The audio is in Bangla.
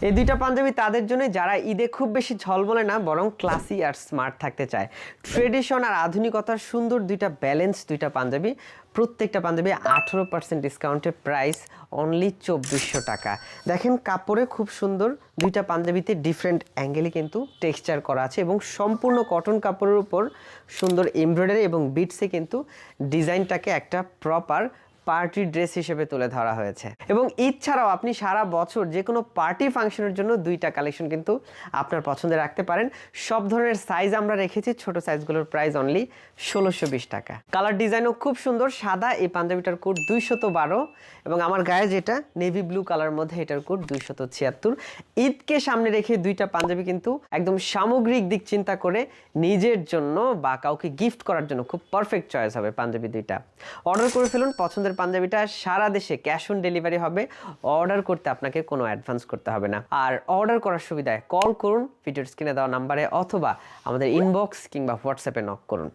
এই দুইটা পাঞ্জাবি তাদের জন্য যারা ঈদে খুব বেশি ঝলমলে না বরং ক্লাসি আর স্মার্ট থাকতে চায়। ট্রেডিশন আর আধুনিকতার সুন্দর দুইটা ব্যালেন্স দুইটা পাঞ্জাবি। প্রত্যেকটা পাঞ্জাবি 18% ডিসকাউন্টে, প্রাইস অনলি 2400 টাকা। দেখেন কাপড়ে খুব সুন্দর, দুইটা পাঞ্জাবিতে ডিফারেন্ট অ্যাঙ্গেলে কিন্তু টেক্সচার করা আছে এবং সম্পূর্ণ কটন কাপড়ের উপর সুন্দর এমব্রয়ডারি এবং বিটসে কিন্তু ডিজাইনটাকে একটা প্রপার পার্টি ড্রেস হিসেবে তুলে ধরা হয়েছে। এবং ঈদ ছাড়াও আপনি সারা বছর যে কোনো পার্টি ফাংশনের জন্য দুইটা কালেকশন কিন্তু আপনার পছন্দে রাখতে পারেন। সব ধরনের সাইজ আমরা রেখেছি, ছোট সাইজগুলোর প্রাইস অনলি 1620 টাকা। কালার ডিজাইনও খুব সুন্দর, সাদা এই পাঞ্জাবিটার কোড 212 এবং আমার গায়ে যেটা নেভি ব্লু কালার মধ্যে এটার কোড 276। ঈদকে সামনে রেখে দুইটা পাঞ্জাবি কিন্তু একদম সামগ্রিক দিক চিন্তা করে নিজের জন্য বা কাউকে গিফট করার জন্য খুব পারফেক্ট চয়েস হবে পাঞ্জাবি দুইটা। অর্ডার করে ফেলুন পছন্দের পাঞ্জাবিটা, সারা দেশে ক্যাশ অন ডেলিভারি হবে। অর্ডার করতে আপনাকে কোনো অ্যাডভান্স করতে হবে না। আর অর্ডার করার সুবিধায় কল করুন ভিডিওর স্ক্রিনে দেওয়া নাম্বারে অথবা আমাদের ইনবক্স কিংবা হোয়াটসঅ্যাপে নক করুন।